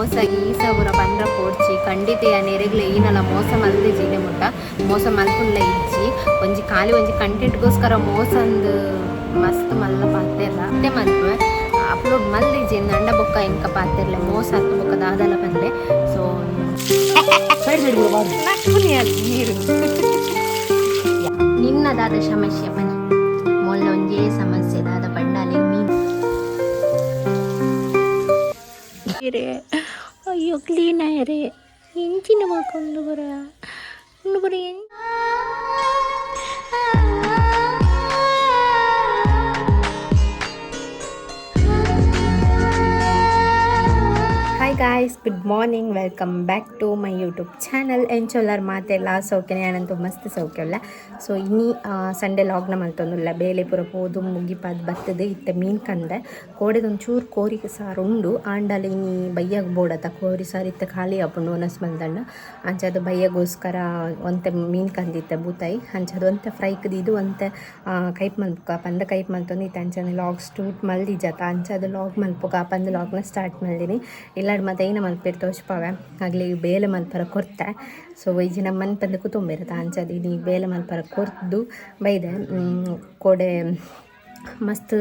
ಮೋಸ ಗೀಸ ಪೂರ ಪಂಡ್ರ ಪೋಡ್ಚಿ ಖಂಡಿತ ನೆರೆಗ್ಲೆ ಈನಲ ಮೋಸ ಮಲ್ದೆ ಜೀನೆ ಮುಟ್ಟ ಮೋಸ ಮಲ್ಪುಲ್ಲ ಇಜ್ಜಿ ಒಂಜಿ ಖಾಲಿ ಒಂಜಿ ಕಂಟೆಂಟ್ಗೋಸ್ಕರ ಮೋಸಂದು ಮಸ್ತ್ ಮಲ್ಲ ಪಾತೆರ್ಲ ಅತ್ತೆ ಮಲ್ಪೆ ಅಪ್ಲೋಡ್ ಮಲ್ದಿಜಿ ಅಂಡ ಬೊಕ್ಕ ಎಂಕ ಪಾತೆರ್ಲೆ ಮೋಸ ಹತ್ತು ಬೊಕ್ಕ ದಾದಲ ಬಂದೆ ಸೊ ನೀರು ನಿನ್ನದಾದ ಸಮಸ್ಯೆ ಬನ್ನಿ ಮೊಲ್ಲ ಒಂಜೇ ಸಮಸ್ಯೆ ದಾದ ಪಂಡಾಲೆ ಮೀನು ಅಯ್ಯೋ ಕ್ಲೀನ್ ಆಯರೆ ಎಂಚಿನ ಮಾಕೊಂದು ಬರ hi guys, good morning, welcome back to my YouTube channel. ಎಂಚೊಲ್ಲರ್ ಮಾತೆಲ್ಲ ಸೌಖ್ಯನೇ ನಾನಂತೂ ಮಸ್ತ್ ಸೌಖ್ಯಲ್ಲ. ಸೊ ಇನ್ನಿ ಸಂಡೇ ಲಾಗ್ನ ಮಲ್ತೊಂದುಲ್ಲ ಬೇಲೆ ಪೂರ ಪೋದು ಮುಗಿಪಾದ ಬರ್ತದೆ ಇತ್ತ ಮೀನು ಕಂದೆ ಕೋಡೆದೊಂಚೂರು ಕೋರಿಗೆ ಸಾರು ಉಂಡು ಆಂಡಲ್ಲಿ ಇನ್ನಿ ಬಯ್ಯಾಗ ಬೋಡತ್ತ ಕೋರಿ ಸಾರು ಇತ್ತ ಖಾಲಿ ಹಾಪುಂಡು ಒನಸ್ ಮಲ್ದಂಡ ಅಂಚದು ಬಯ್ಯಗೋಸ್ಕರ ಒಂತೆ ಮೀನು ಕಂದಿತ್ತೆ ಬೂತಾಯಿ ಅಂಚದು ಒಂತೆ ಫ್ರೈಕ್ದು ಇದು ಒಂತೆ ಕೈಪ್ ಮಲ್ಪುಕ ಪಂದ ಕೈಪ್ ಮಲ್ತೊಂದು ಇತ್ತು ಅಂಚನೆ ಲಾಗ್ ಸ್ಟೂಟ್ ಮಲ್ದಿಜತ್ತ ಅಂಚದು ಲಾಗ್ ಮಲ್ಪುಕ ಪಂದ ಲಾಗ್ನ ಸ್ಟಾರ್ಟ್ ಮಲ್ದಿನಿ ಇಲ್ಲ ಮತ್ತೆ ಐನ ಮಲ್ಪೇರು ತೋಚ್ಪಾವೆ ಆಗಲಿ ಬೇಲೆ ಮಲ್ಪರ ಕೊರ್ತೆ. ಸೊ ವೈಜಿ ನಮ್ಮ ಮನೆ ಪಂದ ಕುತುಂಬಿರುತ್ತೆ ಅಂಚದು ನೀ ಬೇಲೆ ಮಲ್ಪರ ಕೊರ್ದು ಬೈದೆ ಕೋಡೆ ಮಸ್ತ್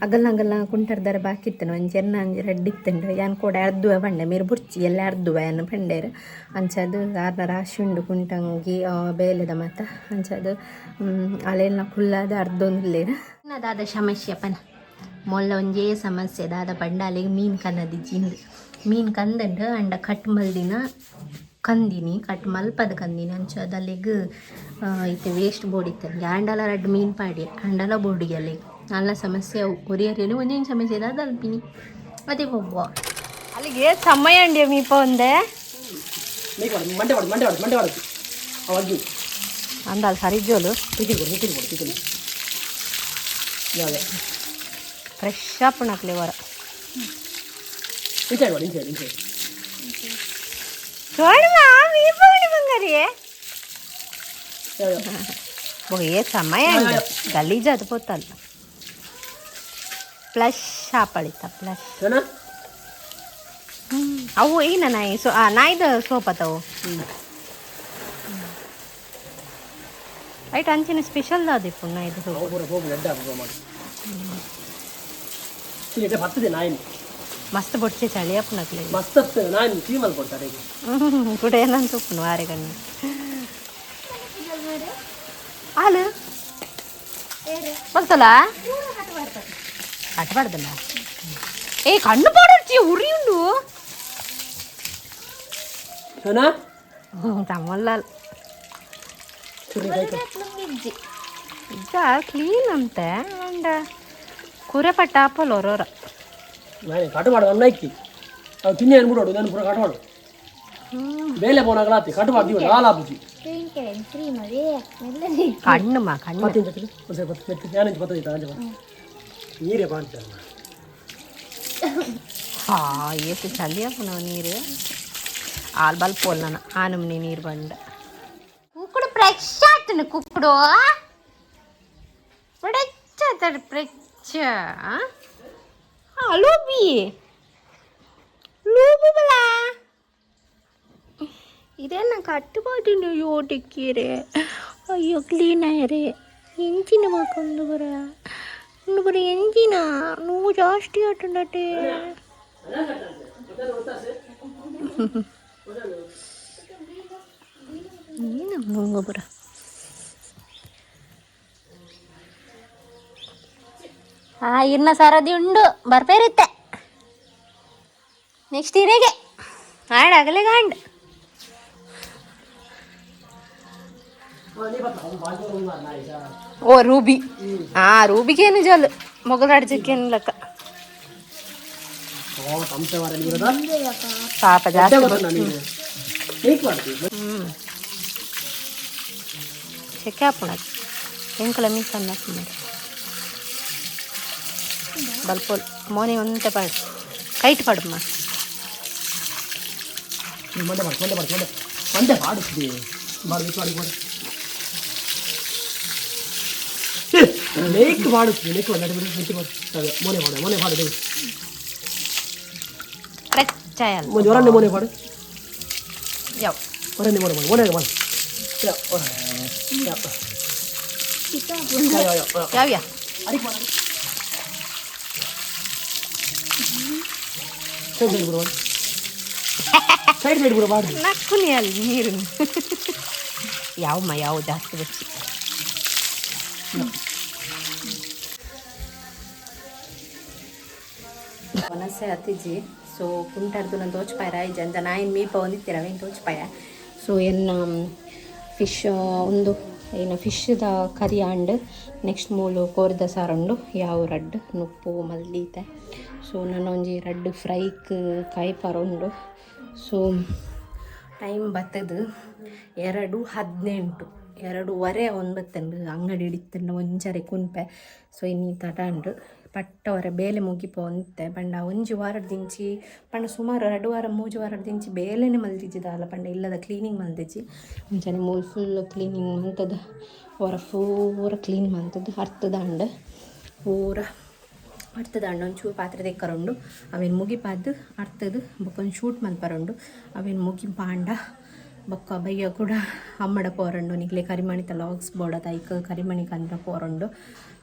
ಅಗಲ್ನ ಕುಂಟರ್ದಾರ ಬಾಕಿತ್ತನು ಒಂಜಿ ಅಂಜಿ ರೆಡ್ಡಿತ್ತಂಡು ಯಾನ್ ಕೂಡ ಅರ್ದುವೆ ಬಂಡೆ ನೀರು ಬುರ್ಚಿ ಎಲ್ಲ ಅರ್ದುವೆ ಅನ್ನ ಪಂಡೇರು ಅಂಚದು ಆರ್ನ ರಾಶಿ ಉಂಡು ಕುಂಟಂಗಿ ಬೇಲೆದ ಮತ್ತು ಅಂಚದು ಅಲೆಲ್ಲ ಫುಲ್ಲಾದ ಅರ್ಧೊಂದುಲ್ಲೇರು ಅದಾದ ಸಮಸ್ಯೆ ಪನ ಮೊಲ್ಲ ಒಂಜೇ ಸಮಸ್ಯೆ ದಾದ ಪಂಡಾಲೆಗೆ ಮೀನು ಕನ್ನದಿಜ್ಜಿಂದು ಮೀನು ಕಂದಂಡು ಅಂಡ ಕಟ್ ಮಲ್ದಿನ ಕಂದಿನಿ ಕಟ್ ಮಲ್ಪದ ಕಂದಿನಿ ಅಂಚದಲ್ಲಿಗೆ ಇತ್ತೆ ವೇಸ್ಟ್ ಬೋರ್ಡ್ ಇತ್ತು ಆಂಡಲ ರಡ್ಡು ಮೀನು ಪಾಡಿ ಅಂಡಲ ಬೋರ್ಡಿಗೆ ಅಲ್ಲಿಗೆ ಅಲ್ಲ ಸಮಸ್ಯೆ ಅವು ಕೊರಿಯರಿಯಲ್ಲಿ ಒಂದೇನು ಸಮಸ್ಯೆ ಇದೆ ಅದು ಅಲ್ಪಿನಿ ಅದೇ ಒಬ್ಬ ಅಲ್ಲಿಗೆ ಸಮಯ ಅಂಡಿ ಮೀಪ ಒಂದೇ ಅಂದಲ್ಲ ಸರಿಜೋಲು ಫ್ರೆಶ್ ಆಪಣಕ್ಲಿ ವರ ఏ సమయం గలీజ్ అదిపోతాను ప్లస్ ఆపడిత ప్లస్ అವು ಏನ ನಾಯಿ ಸೊ ನಾಯ್ದು ಸೋಪ್ ಅತವು ಐಟ್ ಅಂಚಿನ ಸ್ಪೆಷಲ್ ಅದಿಪ್ಪು ನಾಯ್ದು ಮಸ್ತ್ ಬೊಡ್ಚೆ ಚಳಿ ಅಪ್ಪನಕ್ಲಿ ಮಸ್ತ್ ನಾನು ಚೀಮಲ್ ಕೊಡ್ತಾರೆ ಕೂಡ ಏನಂತ ಉಪ್ಪು ವಾರೆ ಕಣ್ಣು ಹಾಲು ಬರ್ತಲ್ಲ ಕಟ್ಟಬಾರ್ದಲ್ಲ ಏ ಕಣ್ಣು ಪಾಡರ್ಚಿ ಉರಿ ಉಂಡು ತಮ್ಮಲ್ಲ ಇದ್ದ ಕ್ಲೀನ್ ಅಂತೆ ಅಂಡ ಕುರೆ ಪಟ್ಟ ಹಾಪಲ್ಲ ಹೊರೋರ ಕಟ್ ಮಾಡು ಅನ್ನ ಇಕ್ಕಿ ಅವು ತಿನ್ನಿ ಅನ್ಬಿಡೋಡು ನಾನು ಪೂರ ಕಟ್ ಮಾಡು ಬೇಲೆ ಬೋನಾಗಲಾತಿ ಕಟ್ ಮಾಡಿ ಹಾಲು ಹಾಪುಜಿ ಕಣ್ಣು ಮಾ ಕಣ್ಣು ഞാനെഞ്ച് പത്ത് ನೀರೇ ಕಾಣ್ತಾರೆ ಎಷ್ಟು ಚಳಿ ಅಪ್ಪನ ನೀರು ಆಲ್ ಬಲ್ ಪೋಲ್ನ ಆನಮ್ನಿ ನೀರು ಬಂಡ ಕುಕ್ಕುಡು ಫ್ರೆಶ್ ಆತನು ಕುಕ್ಕುಡು ಫ್ರೆಶ್ ಆತ ಫ್ರೆಶ್ ಲೂಬಿ ಲೂಬು ಬಲ ಇದೇನ ಕಟ್ಟುಪಾಟಿನ ಯೋಟಿಕ್ಕಿರೆ ಅಯ್ಯೋ ಕ್ಲೀನ್ ಆಯರೆ ಎಂಚಿನ ಮಾಕೊಂದು ಬರ ಎಂಚಿನ ನೋವು ಜಾಸ್ತಿ ಆಟಂಡಟೆ ಏನು ನೋಂಗೊಬ್ಬರ ಇನ್ನ ಸರದಿ ಉಂಡು ಬರ್ಪೇರಿತ್ತೆ ನೆಕ್ಸ್ಟ್ ಇರೆಗೆ ಹಾಡಾಗಲೇ ಗಾಂಡ್ ಓ ರೂಬಿ ರೂಬಿಗೇನು ಜಲ್ ಮೊಗಲು ಅಡ್ಜಕ್ಕೇನು ಲೆಕ್ಕ ಪಾಪ ಜಾಸ್ತಿ ಚೆಕ್ಕೆ ಹಾಪುಣ ಎಂಕಲ ಮೀಸ್ ಅನ್ನ ಬಲ್ಪೋಲ್ ಮೋನಿ ಒಂತೆ ಪಾಡು ಕೈಟ್ ಪಾಡಮ್ಮ ಮಂಡೆ ಪಾಡಿಸ್ತೀವಿ ಲೇಕ್ ಮಾಡಿಸ್ತೀವಿ ಲೇಕ್ ಮೋನೆ ಪಾಡು ಚಾಯಲ್ ಮುಂದೆ ಹೊರನ್ನೇ ಮನೆ ಪಾಡು ಯಾವ ಹೊರನ್ನೇ ಮನೆ ಮಾಡಿ ಮನೆಗೆ ಮಾಡಿ ಯಾವ್ಯಾ ಸೈಡ್ ಬಿಡು ಸೈಡ್ ಬಿಡು ಮಾಡಿ ನಕ್ಕುನಿ ಅಲ್ಲಿ ನೀರು ಯಾವ ಜಾಸ್ತಿ ಬಚ್ಚಿ ಮನಸ್ಸೆ ಹತ್ತಿಜಿ ಸೊ ಕುಂಟಾಡ್ದು ನಾನು ತೋಚ್ಪಾಯ್ರ ಈ ಜನ ಏನು ಮೀಪ ಒಂದಿತ್ತೀರ ಅವೇನು ತೋಚ್ಪಾಯ ಸೊ ಏನು ಫಿಶ್ ಒಂದು ಏನು ಫಿಶ್ದ ಕರಿ ಅಂಡ್ ನೆಕ್ಸ್ಟ್ ಮೂಲು ಕೋರಿದ ಸಾರುಂಡು ಯಾವ ರಡ್ಡು ನುಪ್ಪು ಮಲ್ಲೀತೆ ಸೊ ನಾನು ಒಂಜಿ ರಡ್ಡು ಫ್ರೈಕ್ ಕಾಯಿಪಾರ ಉಂಡು ಸೊ ಟೈಮ್ ಬತ್ತದು 2:18 2:15 ಒಂಬತ್ತಂಡು ಅಂಗಡಿ ಹಿಡಿತಂಡು ಒಂಚರೆ ಕುನ್ಪೆ ಸೊ ಇನ್ನೀ ತಟಾಂಡು ಪಟ್ಟವರ ಬೇಲೆ ಮುಗಿಪೋಂತೆ ಪಂಡ ಒಂಜಿ ವಾರದ ದಿಂಚಿ ಪಂಡ ಸುಮಾರು 2 ವಾರ 3 ವಾರದ ದಿಂಚಿ ಬೇಲೆನೆ ಮಲ್ತಿಜ್ಜಿದಾಲ ಪಂಡ ಇಲ್ಲದ ಕ್ಲೀನಿಂಗ್ ಮಲ್ತಿಜ್ಜಿ ಮುಂಚೆನೆ ಮೂಲ್ ಫುಲ್ ಕ್ಲೀನಿಂಗ್ ಮಂತದ ಹೊರ ಪೂರ ಕ್ಲೀನ್ ಮಂತದ್ದು ಅರ್ತದಾಂಡ ಪೂರ ಅರ್ತದಾಂಡ ಒಂಚೂರು ಪಾತ್ರೆ ತೆಕ್ಕರುಂಡು ಅವೇನು ಮುಗಿಪಾದು ಅರ್ತದು ಬೊಕ್ಕೊಂದು ಶೂಟ್ ಮಲ್ಪರುಂಡು ಅವೇನು ಮುಗಿ ಪಾಂಡ ಬೊಕ್ಕ ಬಯ್ಯ ಕೂಡ ಅಮ್ಮಡ ಪೋರಂಡು ನಿಕ್ಲೆ ಕರಿಮಣಿತ ಲಾಗ್ಸ್ ಬೋಡದ ಐಕ ಕರಿಮಣಿ ಕಂದ್ರ ಪೋರಂಡು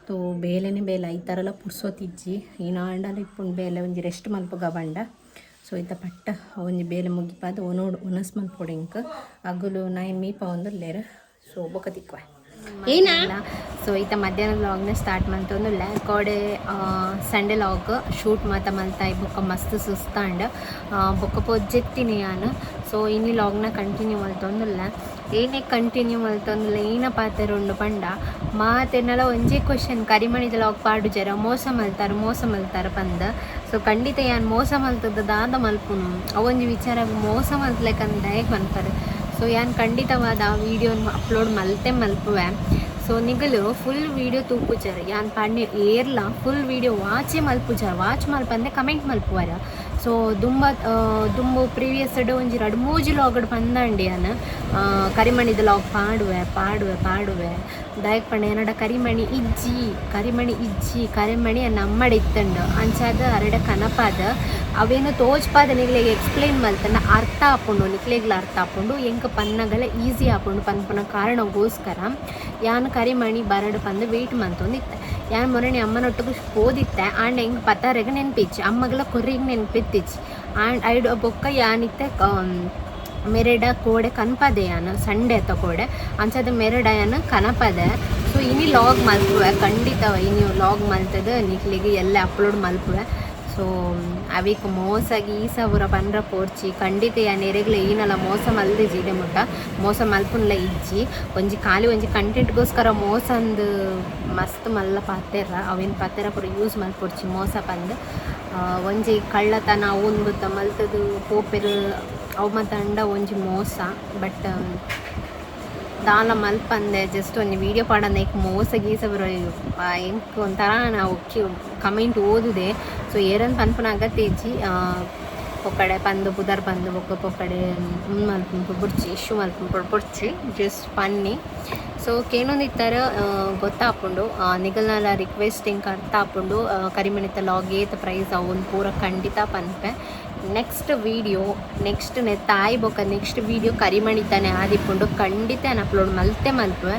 ತೋ ಬೇಲೆನೆ ಬೇಲೆ ಐತರಲ್ಲ ಪುರ್ಸೋತಿಜ್ಜಿ ಈ ನಾಂಡಲ ಇಪ್ಪುಂಡು ಬೇಲೆ ಒಂಜಿ ರೆಸ್ಟ್ ಮಲ್ಪಗ ಬಂಡ ಸೊ ಇತ್ತ ಪಟ್ಟ ಒಂಜಿ ಬೇಲೆ ಮುಗಿಪಾದ ಒನಸ್ ಮಲ್ಪೊಡು ಇಂಕ ಅಗುಲು ನಾಯಿನ್ ಮೀಪ ಒಂದುಲ್ಲೇರು ಸೊ ಬೊಕ್ಕ ತಿಕ್ವ ಏನ ಸೊ ಈತ ಮಧ್ಯಾಹ್ನ ವ್ಲಾಗ್ನ ಸ್ಟಾರ್ಟ್ ಮಂತೊಂದುಲ್ಲ ಕೋಡೆ ಸಂಡೆ ಲಾಗ್ ಶೂಟ್ ಮಾತ ಮಲ್ತಾಯಿ ಬೊಕ್ಕ ಮಸ್ತ್ ಸುಸ್ತಾಂಡ್ ಬೊಕ್ಕ ಪೊಜ್ಜೆತ್ತಿನಿ ನಾನು ಸೊ ಇನ್ನಿ ಲಾಗ್ನ ಕಂಟಿನ್ಯೂ ಮಲ್ತೊಂದುಲ್ಲ ಏನೇ ಕಂಟಿನ್ಯೂ ಮಲ್ತೊಂದುಲ್ಲ ಏನ ಪಾತೆರುಂಡು ಪಂಡ ಮಾತೆನ್ನಲ ಒಂಜೇ ಕ್ವಶನ್ ಕರಿಮಣಿದ ಲಾಗ್ ಪಾಡು ಜರ ಮೋಸ ಮಲ್ತಾರ ಪಂದ ಸೊ ಖಂಡಿತ ಯಾನ್ ಮೋಸ ಮಲ್ತದ ದಾದ ಮಲ್ಪುನು ಅವೊಂಜಿ ವಿಚಾರ ಮೋಸ ಮಲ್ತ್ಲೆಕ್ಕಂದ ಹೇಗೆ ಬಂತಾರೆ ಸೊ ಯಾನ್ ಖಂಡಿತವಾದ ಆ ವೀಡಿಯೋನ ಅಪ್ಲೋಡ್ ಮಲ್ಪುವೆ ಸೊ ನಿಗಲು ಫುಲ್ ವೀಡಿಯೋ ತೂಪುಜಾರ ಯಾನ್ ಪಾಡ್ನೆ ಏರ್ಲ ಫುಲ್ ವೀಡಿಯೋ ವಾಚ್ ಮಲ್ಪಂದೆ ಕಮೆಂಟ್ ಮಲ್ಪುವರ ಸೊ ದುಂಬು ಪ್ರೀವಿಯಸ್ ಒಂಜಿ 2-3 ಲಾಗಡ್ ಪಂದಂಡಿ ಯಾನ್ ಕರಿಮಣಿದ ಲಾಗ್ ಪಾಡುವೆ ದಾಯಕ್ ಪಂಡ ಏನಡ ಕರಿಮಣಿ ಇಜ್ಜಿ ಕರಿಮಣಿ ನಮ್ಮಡ ಇತ್ತಂಡು ಅಂಚಾದ ಅರಡ ಕನಪಾದ ಅವೇನು ತೋಜ್ಪಾದ ನಿಗ್ಲೆಗೆ ಎಕ್ಸ್ಪ್ಲೇನ್ ಮಲ್ತಂಡ ಅರ್ಥ ಆಪುಂಡು ನಿಕ್ಲೆಗ್ಲ ಅರ್ಥ ಆಪುಂಡು ಎಂಕ ಪನ್ನಗಲ ಈಸಿ ಆಪುಂಡು ಪನ್ಪುನ ಕಾರಣಗೋಸ್ಕರ ಯಾನ್ ಕರಿಮಣಿ ಬರಡು ಪಂದು ವೆಯ್ಟ್ ಮಂತೊಂದಿತ್ತೆ ಯಾನ್ ಮೊರಣಿ ಅಮ್ಮನೊಟ್ಟಿಗೆ ಓದಿತ್ತೆ ಆಂಡ್ ಹೆಂಗೆ ಪತ್ತಾರೆಗೆ ನೆನ್ಪಿಚ್ಚಿ ಅಮ್ಮಗಲ ಕೊರ್ರಿಗೆ ನೆನ್ಪಿತ್ತಿಚ್ಚಿ ಆಂಡ್ ಐಡು ಬೊಕ್ಕ ಯಾನಿತ್ತೆ ಮೆರೆಡ ಕೋಡೆ ಕನ್ಪದೆ ಯಾನು ಸಂಡೆ ತಕೋಡೆ ಅಂಚದ ಮೆರೆಡ ಯಾನು ಕನಪದೆ ಸೊ ಇನಿ ಲಾಗ್ ಮಲ್ಪುವೆ ಖಂಡಿತವ ಇನಿ ಲಾಗ್ ಮಲ್ತದ ನಿಕ್ಲಿಗೆ ಎಲ್ಲ ಅಪ್ಲೋಡ್ ಮಲ್ಪುವೆ ಸೊ ಅವಿಕ್ ಮೋಸಾಗಿ ಈ ಸಾವಿರ ಪಂಡ್ರ ಪೋರ್ಚಿ ಖಂಡಿತ ಯಾನ್ ಎರೆಗ್ಲ ಏನಲ್ಲ ಮೋಸ ಮಲ್ದೆ ಜೀಡೆ ಮುಟ್ಟ ಮೋಸ ಮಲ್ಪುನ್ಲ ಇಜ್ಜಿ ಒಂಜಿ ಕಂಟೆಂಟ್ಗೋಸ್ಕರ ಮೋಸಂದು ಮಸ್ತ್ ಮಲ್ಲ ಪಾತೆರ ಅವೇನು ಪಾತೆರ ಪೂರ ಯೂಸ್ ಮಲ್ಪೊಡ್ಚಿ ಮೋಸ ಪಂದು ಒಂಜಿ ಕಳ್ಳತನ ಅವನ್ ಗೊತ್ತ ಮಲ್ತದು ಪೋಪೆರು ಅವು ಮತ್ತಂಡ ಒಂಜಿ ಮೋಸ ಬಟ್ ದಾಲ ಮಲ್ಪಂದೆ ಜಸ್ಟ್ ಒಂದು ವೀಡಿಯೋ ಪಾಡಂದ ಈಗ ಮೋಸ ಗೀಸ ಬರೋ ಎಂಕ್ ಒಂಥರ ನಾವು ಕಮೆಂಟ್ ಓದುದೆ ಸೊ ಏರನ್ ಪನ್ಪುನ ಅಗತ್ಯಜಿ ಪೊಕ್ಕಡೆ ಪಂದು ಪುದರ್ ಪಂದು ಬೊಕ್ಕ ಪೊಕ್ಕಡೆ ಮಲ್ಪು ಬುಡ್ಚಿ ಇಶ್ಯೂ ಮಲ್ಪು ಬುಡ್ಚಿ ಜಸ್ಟ್ ಪನ್ನಿ ಸೊ ಕೇನೊಂದಿತ್ತರ ಗೊತ್ತಾಪುಂಡು ನಿಗಲ್ನಲ ರಿಕ್ವೆಸ್ಟ್ ಇಂಕ ಅರ್ಥ ಆಪುಂಡು ಕರಿಮಣಿತ ಲಾಗ್ ಏತ್ ಪ್ರೈಸ್ ಅವನ್ ಪೂರ ಖಂಡಿತ ಪನ್ಪೆ ನೆಕ್ಸ್ಟ್ ವೀಡಿಯೋ ನೆಕ್ಸ್ಟ್ ತಾಯಿ ಬೊಕ್ಕ ನೆಕ್ಸ್ಟ್ ವೀಡಿಯೋ ಕರಿಮಣಿತಾನೆ ಆದಿಪ್ಪುಂಡು ಖಂಡಿತ ನಾನು ಅಪ್ಲೋಡ್ ಮಲ್ಪುವೆ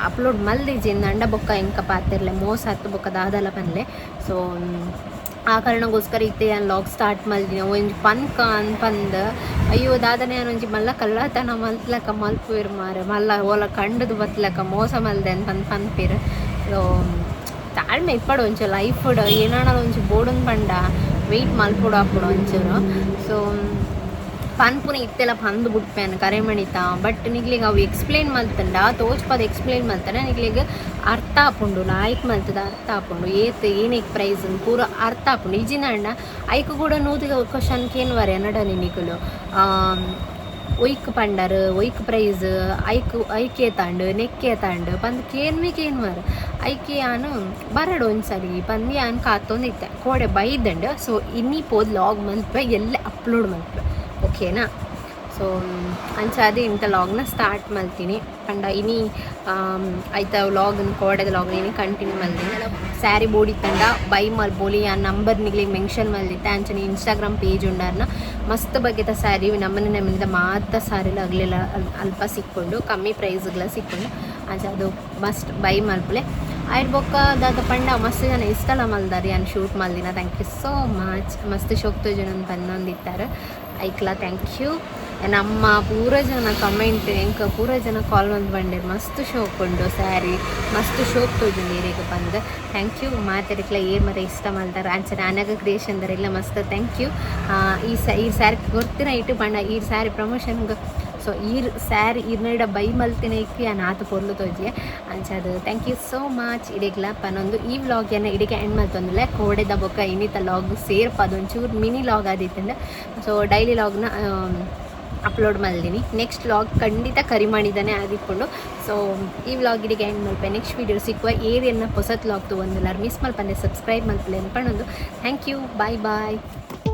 ಅಪ್ಲೋಡ್ ಮಲ್ದಿಜಿಂದ ಅಂಡ ಬೊಕ್ಕ ಎಂಕ ಪಾತಿರ್ಲೆ ಮೋಸ ಹತ್ತು ಬೊಕ್ಕ ದಾದಲ ಪನ್ಲೆ ಸೊ ಆ ಕಾರಣಗೋಸ್ಕರ ಇತ್ತೆ ನಾನು ಲಾಗ್ ಸ್ಟಾರ್ಟ್ ಮಲ್ದಿನ ಒಂಜಿ ಪನ್ಕ ಅನ್ಪಂದ ಅಯ್ಯೋ ದಾದನೆ ಒಂಜಿ ಮಲ್ಲ ಕಳ್ಳತನ ಮಲ್ತ್ಲಕ ಮಲ್ಪುವೆರು ಮಾರೆ ಮಲ್ಲ ಓಲ ಕಂಡದು ಬತ್ಲಕ ಮೋಸ ಮಲ್ದೆ ಅಂತ ಪನ್ಪೇರು ಸೊ ತಾಳ್ಮೆ ಇಪ್ಪಡು ಒಂಚು ಲೈಫ್ ಏನಾಣ ಒಂಚು ಬೋಡನ್ ಪಂಡ ವೆಯ್ಟ್ ಮಲ್ಪೊಡು ಹಾಕ್ಬಿಡು ಒಂಚೂರು ಸೊ ಪನ್ಪುನ ಇತ್ತೆಲ್ಲ ಪಂದು ಬಿಟ್ಪೇನು ಕರೆಮಣಿತ ಬಟ್ ನಿಗ್ಲಿಗೆ ಅವು ಎಕ್ಸ್ಪ್ಲೇನ್ ಮಲ್ತಂಡ ತೋಚ್ಪದ ಎಕ್ಸ್ಪ್ಲೇನ್ ಮಲ್ತಾನೆ ನಿಗ್ಲಿಗೆ ಅರ್ಥ ಆಪುಂಡು ಲಾಯ್ಕ್ ಮಲ್ತದ ಅರ್ಥ ಆಪುಂಡು ಏನೇಕ್ ಪ್ರೈಸ್ ಪೂರ ಅರ್ಥ ಆಪುಂಡು ಈಜಿನ ಅಣ್ಣ ಐಕ್ ಕೂಡ ನೂತಿಗೆ ಕ್ವಶನ್ ಕೇನ್ವರೆ ನಡ ನಿನಿಕುಲು ಒಯ್ಕ್ ಪಂಡರ್ ಒಯ್ಕ್ ಪ್ರೈಸ್ ಐಕೆ ತಾಂಡು ನೆಕ್ಕೆ ತಾಂಡು ಪಂದ್ ಕೇನ್ವರ್ ಐಕೆ ಯಾನು ಬರಡು ಒಂದ್ಸರಿ ಪಂದು ಯಾನ್ ಕಾತೊಂದಿತ್ತೆ ಕೋಡೆ ಬೈದಂಡು ಸೊ ಇನ್ನಿ ಪೋದ್ ಲಾಗ್ ಮಲ್ಪೆ ಎಲ್ಲ ಅಪ್ಲೋಡ್ ಮಲ್ಪೆ ಓಕೆನಾ ಸೊ ಸೊ ಅಂಚಾದೆ ಇಂಥ ಲಾಗ್ನ ಸ್ಟಾರ್ಟ್ ಮಾಡ್ತೀನಿ ಪಂಡ ಇನಿ ಐತ ವ್ಲಾಗ್ನ ಕೋಡೆದ ಲಾಗ್ನ ಇನಿ ಕಂಟಿನ್ಯೂ ಮಾಡ್ತೀನಿ ಸ್ಯಾರಿ ಬೋಡಿ ತಂಡ ಬೈ ಮಲ್ಬೋಲಿ ಆ ನಂಬರ್ ನಿಗ್ಲಿಗೆ ಮೆನ್ಷನ್ ಮಲ್ದಿತ್ತೆ ಅಂಚನೆ ಇನ್ಸ್ಟಾಗ್ರಾಮ್ ಪೇಜ್ ಉಂಡಾರ್ನ ಮಸ್ತ್ ಬಗೆತ ಸ್ಯಾರಿ ನಮ್ಮನೆ ಮಾತ್ರ ಸ್ಯಾರಿಲ ಆಗಲಿಲ್ಲ ಅಲ್ಪ ಸಿಕ್ಕೊಂಡು ಕಮ್ಮಿ ಪ್ರೈಸ್ಗಳ ಸಿಕ್ಕೊಂಡು ಅಂಚ ಅದು ಮಸ್ಟ್ ಬೈ ಮಲ್ಪಲೆ ಆಯ್ತು ಬೊಕ್ಕ ದಾದ ಪಂಡ ಮಸ್ತ್ ಜನ ಇಷ್ಟಲ್ಲ ಮಲ್ದಾರಿ ನಾನು ಶೂಟ್ ಮಲ್ದಿನ ಥ್ಯಾಂಕ್ ಯು ಸೋ ಮಚ್ ಮಸ್ತ್ ಶೋಕ್ತು ಜನ ಪನ್ನೊಂದಿತ್ತಾರೆ ಐಕ್ಲಾ ಥ್ಯಾಂಕ್ ಯು ನಮ್ಮ ಪೂರ ಜನ ಕಮೆಂಟ್ ಎಂಕ ಪೂರ ಜನ ಕಾಲ್ ಒಂದು ಬಂದಿರು ಮಸ್ತ್ ಶೋಕ್ ಉಂಡು ಸ್ಯಾರಿ ಮಸ್ತ್ ಶೋಕ್ ತೋಜುಂಡು ಏರಿಗೆ ಬಂದು ಥ್ಯಾಂಕ್ ಯು ಮಾತಾಡಿಕ್ಲ ಏರ್ ಮರ ಇಷ್ಟ ಮಾಡ್ತಾರೆ ಅಂಚನೆ ಅನಗ ಕ್ರಿಯೇಷನ್ ಎಲ್ಲ ಮಸ್ತ್ ಥ್ಯಾಂಕ್ ಯು ಈ ಸ್ಯಾರಿ ಗೊತ್ತಿನ ಇಟ್ಟು ಪಂಡ ಈ ಸ್ಯಾರಿ ಪ್ರಮೋಷನ್ಗೆ ಸೊ ಈ ಸ್ಯಾರಿ ಇರ್ನಡ ಬೈ ಮಲ್ತಿನ ಇಕ್ಕಿ ಆ ನಾತು ಪೊರ್ಲು ತೋಜಿಯೆ ಅಂಚದು ಥ್ಯಾಂಕ್ ಯು ಸೋ ಮಚ್ ಇಡೀಗ್ಲ ಪನ್ನೊಂದು ಈ ವ್ಲಾಗನ್ನು ಇಡಿಗೆ ಎಂಡ್ ಮಲ್ತೊಂದಿಲ್ಲ ಕೋಡೆದ ಬೊಕ್ಕ ಇನ್ನಿತ ಲಾಗ್ ಸೇರ್ಪ ಅದೊಂಚೂರು ಮಿನಿ ಲಾಗ್ ಆದಿತ್ತಂದ್ರೆ ಸೊ ಡೈಲಿ ಲಾಗ್ನ ಅಪ್ಲೋಡ್ ಮಾಡಿದ್ದೀನಿ ನೆಕ್ಸ್ಟ್ ವ್ಲಾಗ್ ಖಂಡಿತ ಕರಿ ಮಾಡಿದ್ದಾನೆ ಆಗಿಕೊಂಡು ಸೊ ಈ ವ್ಲಾಗ್ ಇಡಿಗೆ ಎಂಡ್ ಮಲ್ಪೆ ನೆಕ್ಸ್ಟ್ ವೀಡಿಯೋ ಸಿಕ್ಕುವ ಏರಿಯನ್ನ ಹೊಸತ್ ವ್ಲಾಗ್ ತೊಗೊಂಡಿಲ್ಲ ಮಿಸ್ ಮಲ್ಪಂದೆ ಸಬ್ಸ್ಕ್ರೈಬ್ ಮಲ್ಪಲೆ ಅನ್ಪಣ್ಣೊಂದು ಥ್ಯಾಂಕ್ ಯು ಬಾಯ್ ಬಾಯ್